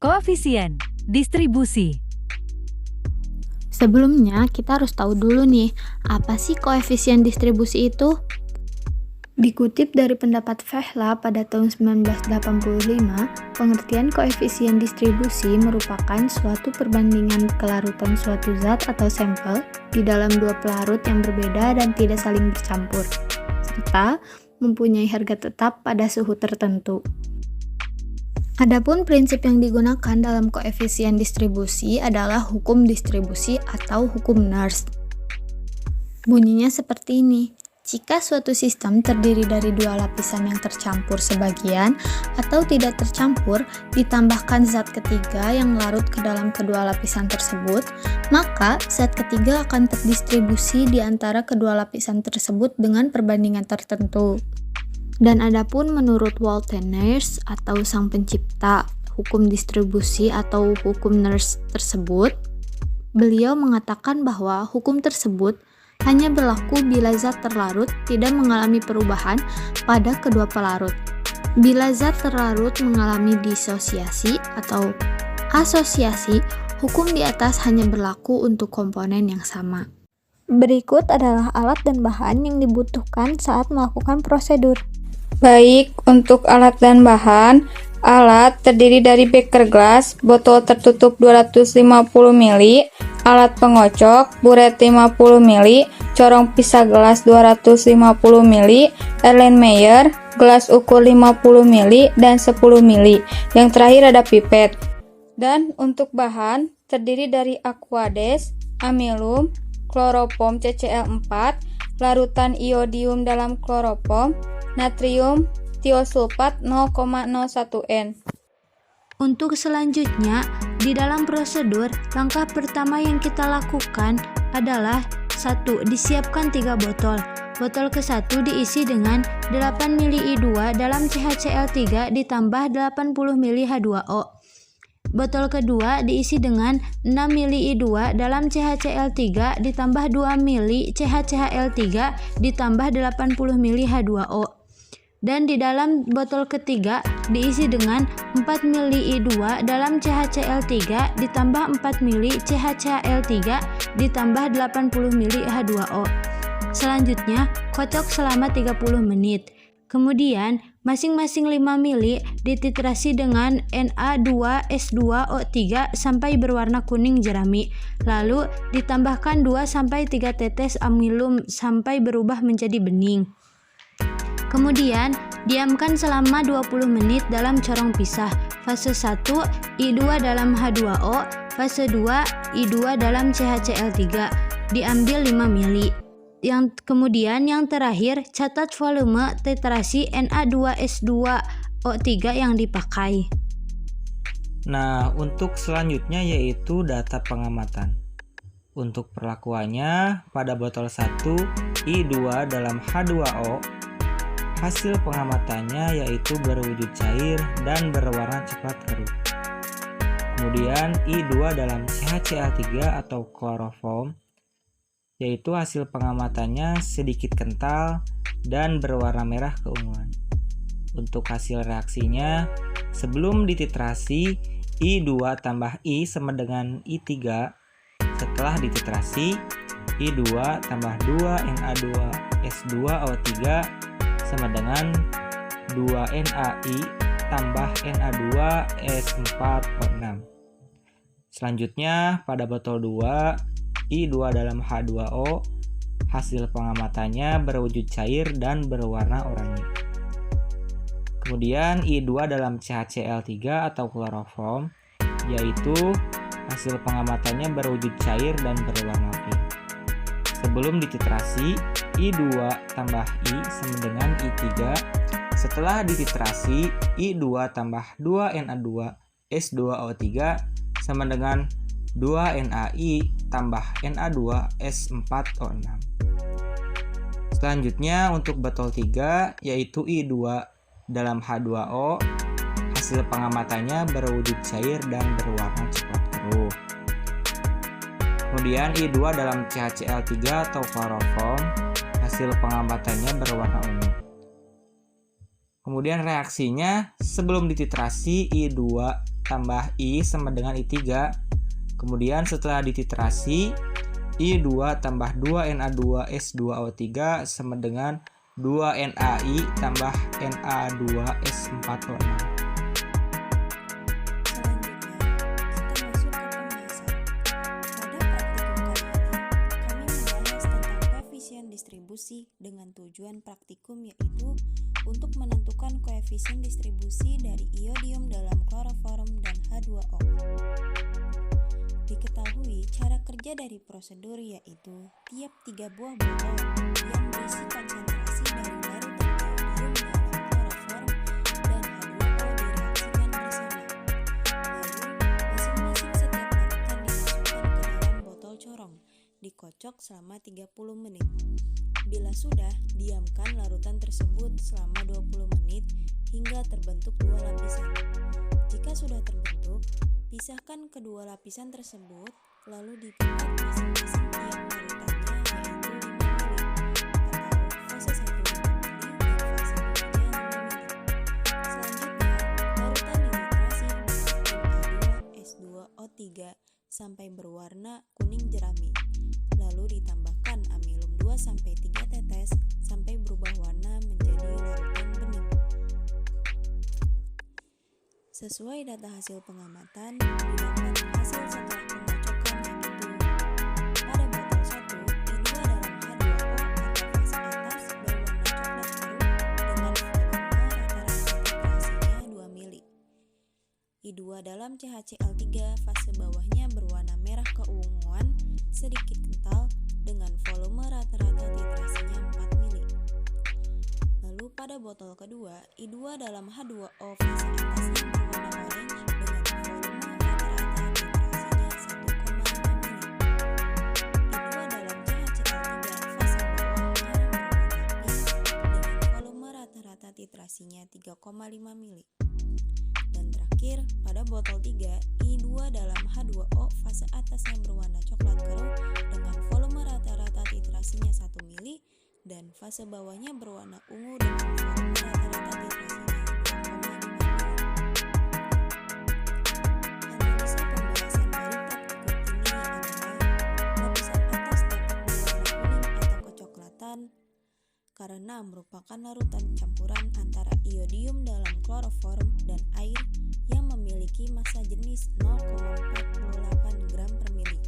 Koefisien distribusi. Sebelumnya, kita harus tahu dulu nih, apa sih koefisien distribusi itu? Dikutip dari pendapat Vehla pada tahun 1985, pengertian koefisien distribusi merupakan suatu perbandingan kelarutan suatu zat atau sampel di dalam dua pelarut yang berbeda dan tidak saling bercampur, serta mempunyai harga tetap pada suhu tertentu. Adapun prinsip yang digunakan dalam koefisien distribusi adalah hukum distribusi atau hukum Nernst. Bunyinya seperti ini. Jika suatu sistem terdiri dari dua lapisan yang tercampur sebagian atau tidak tercampur, ditambahkan zat ketiga yang larut ke dalam kedua lapisan tersebut, maka zat ketiga akan terdistribusi di antara kedua lapisan tersebut dengan perbandingan tertentu. Dan adapun menurut Walter Nernst atau sang pencipta hukum distribusi atau hukum Nernst tersebut, beliau mengatakan bahwa hukum tersebut hanya berlaku bila zat terlarut tidak mengalami perubahan pada kedua pelarut. Bila zat terlarut mengalami disosiasi atau asosiasi, hukum di atas hanya berlaku untuk komponen yang sama. Berikut adalah alat dan bahan yang dibutuhkan saat melakukan prosedur. Baik, untuk alat dan bahan, alat terdiri dari beker gelas, botol tertutup 250 ml, alat pengocok, buret 50 ml, corong pisah gelas 250 ml, Erlenmeyer, gelas ukur 50 ml, dan 10 ml. Yang terakhir ada pipet. Dan untuk bahan, terdiri dari aquades, amilum, kloroform CCl4, larutan iodium dalam kloroform, natrium tiosulfat 0,01 N. Untuk selanjutnya, di dalam prosedur, langkah pertama yang kita lakukan adalah 1. Disiapkan 3 botol. Botol ke-1 diisi dengan 8 ml I2 dalam CHCl3 ditambah 80 ml H2O. Botol kedua diisi dengan 6 ml I2 dalam CHCl3 ditambah 2 ml CHCl3 ditambah 80 ml H2O. Dan di dalam botol ketiga diisi dengan 4 ml I2 dalam CHCl3 ditambah 4 ml CHCl3 ditambah 80 ml H2O. Selanjutnya, kocok selama 30 menit. Kemudian, masing-masing 5 ml dititrasi dengan Na2S2O3 sampai berwarna kuning jerami. Lalu, ditambahkan 2-3 tetes amilum sampai berubah menjadi bening. Kemudian, diamkan selama 20 menit dalam corong pisah. Fase 1, I2 dalam H2O. Fase 2, I2 dalam CHCl3. Diambil 5 ml. Kemudian yang terakhir, catat volume titrasi Na2S2O3 yang dipakai. Nah, untuk selanjutnya yaitu data pengamatan. Untuk perlakuannya, pada botol 1, I2 dalam H2O, hasil pengamatannya yaitu berwujud cair dan berwarna coklat keruh. Kemudian I2 dalam CHCl3 atau kloroform, yaitu hasil pengamatannya sedikit kental dan berwarna merah keunguan. Untuk hasil reaksinya, sebelum dititrasi, I2 tambah I sama dengan I3. Setelah dititrasi, I2 tambah 2 Na2S2O3 sama dengan 2 NaI tambah Na2S4O6. Selanjutnya pada botol 2, I2 dalam H2O, hasil pengamatannya berwujud cair dan berwarna oranye. Kemudian I2 dalam CHCl3 atau kloroform, yaitu hasil pengamatannya berwujud cair dan berwarna pink. Sebelum dititrasi, I2 tambah I sama dengan I3. Setelah dititrasi, I2 tambah 2 Na2S2O3 sama dengan 2 NaI tambah Na2S4O6. Selanjutnya untuk botol 3 yaitu I2 dalam H2O, hasil pengamatannya berwujud cair dan berwarna coklat keruh. Kemudian I2 dalam CHCl3 atau kloroform, hasil pengamatannya berwarna ungu. Kemudian reaksinya sebelum dititrasi I2 tambah I sama dengan I3. Kemudian setelah dititrasi I2 tambah 2Na2S2O3 sama dengan 2NaI tambah Na2S4O6. Distribusi dengan tujuan praktikum, yaitu untuk menentukan koefisien distribusi dari iodium dalam kloroform dan H2O. Diketahui cara kerja dari prosedur, yaitu tiap 3 buah botol yang berisi konsentrasi dari larutan iodium dalam kloroform dan H2O direaksikan bersama. Lalu masing-masing setiap larutan dimasukkan ke dalam botol corong, dikocok selama 30 menit. Bila sudah, diamkan larutan tersebut selama 20 menit hingga terbentuk 2 lapisan. Jika sudah terbentuk, pisahkan kedua lapisan tersebut, lalu dibuat masing-masing tiap larutannya, yaitu 5 mili atau fase 1 5 mili dan fase 2-nya 5 mili. Selanjutnya, larutan dititrasi dengan A2S2O3 sampai berwarna kuning jerami. Lalu ditambahkan amilum 2-3 tetes sampai berubah warna menjadi larutan bening. Sesuai data hasil pengamatan, didapat hasil setelah pengocokan, yaitu pada botol 1, I2 dalam H2O atau fase atas berwarna coklat biru dengan volume rata-rata titrasinya 2 mili. I2 dalam CHCl3 fase bawahnya berwarna merah keunguan sedikit kental dengan volume rata-rata titrasinya 4 mili. Lalu pada botol kedua, I2 dalam H2O fase atasnya berwarna orange dengan volume rata-rata titrasinya 1,5 mili. I2 dalam CHCl3 fase bawahnya berwarna pink dengan volume rata-rata titrasinya 3,5 mili. Dan terakhir, pada botol 3, I2 dalam H2O fase atasnya berwarna coklat keruh dengan volume rata-rata titrasinya 1 mili dan fase bawahnya berwarna ungu dengan volume rata-rata titrasinya 2,5 mili. Analisa pembahasan dari praktikum ini adalah lapisan atas dapat berwarna kuning atau kecoklatan karena merupakan larutan campuran antara iodium dalam kloroform dan air yang memiliki massa jenis 0,48 gram per mili.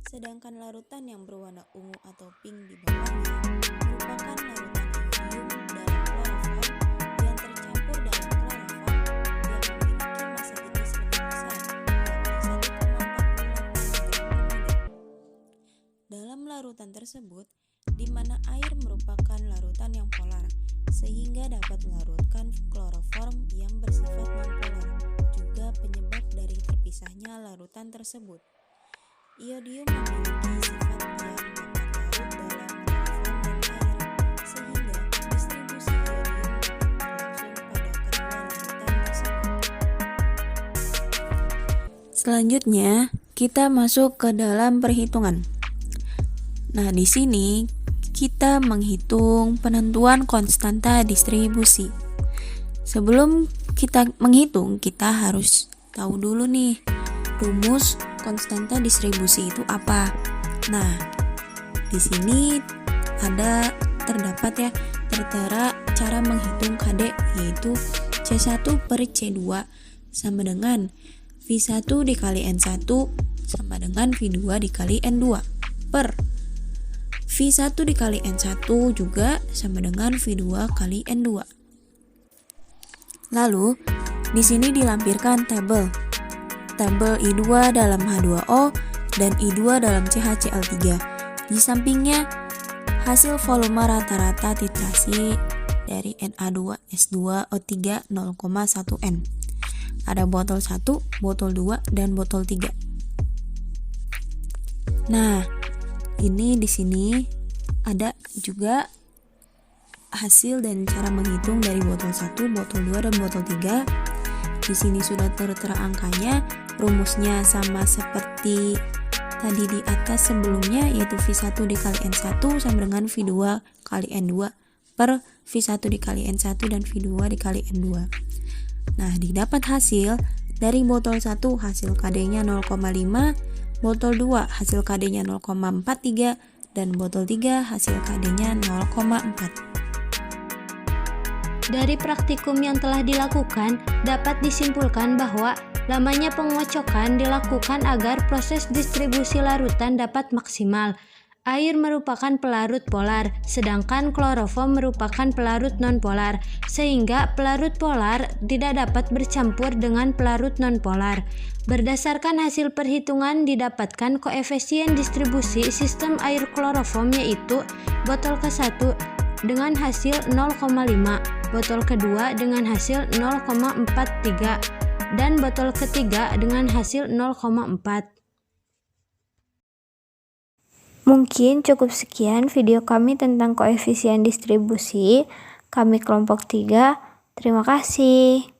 Sedangkan larutan yang berwarna ungu atau pink di bawahnya merupakan larutan iodium dalam kloroform yang tercampur dalam kloroform yang memiliki massa jenis lebih besar, yakni 1,48 gram per mili. Dalam larutan tersebut, di mana air merupakan larutan yang polar, sehingga dapat melarutkan kloroform yang bersifat nonpolar, juga penyebab dari terpisahnya larutan tersebut. Iodium memiliki sifat yang dapat larut dalam kloroform dan air, sehingga distribusi iodium dapat berlangsung pada kedua larutan tersebut. Selanjutnya, kita masuk ke dalam perhitungan. Nah, di sini kita menghitung penentuan konstanta distribusi. Sebelum kita menghitung, kita harus tahu dulu nih, rumus konstanta distribusi itu apa. Nah, di sini terdapat tertera cara menghitung KD, yaitu C1 per C2 sama dengan V1 dikali N1 sama dengan V2 dikali N2 per V1 dikali N1 juga sama dengan V2 kali N2. Lalu, di sini dilampirkan tabel I2 dalam H2O dan I2 dalam CHCl3. Di sampingnya, hasil volume rata-rata titrasi dari Na2S2O3 0,1 N. Ada botol 1, botol 2, dan botol 3. Nah, ini di sini ada juga hasil dan cara menghitung dari botol 1, botol 2, dan botol 3. Di sini sudah tertera angkanya, rumusnya sama seperti tadi di atas sebelumnya, yaitu V1 dikali N1 sama dengan V2 kali N2 per V1 dikali N1 dan V2 dikali N2. Nah, didapat hasil dari botol 1 hasil KD-nya 0,5, botol 2 hasil KD-nya 0,43, dan botol 3 hasil KD-nya 0,4. Dari praktikum yang telah dilakukan, dapat disimpulkan bahwa lamanya pengocokan dilakukan agar proses distribusi larutan dapat maksimal. Air merupakan pelarut polar, sedangkan kloroform merupakan pelarut nonpolar, sehingga pelarut polar tidak dapat bercampur dengan pelarut nonpolar. Berdasarkan hasil perhitungan didapatkan koefisien distribusi sistem air kloroform yaitu botol ke-1 dengan hasil 0,5, botol kedua dengan hasil 0,43, dan botol ketiga dengan hasil 0,4. Mungkin cukup sekian video kami tentang koefisien distribusi. Kami kelompok 3. Terima kasih.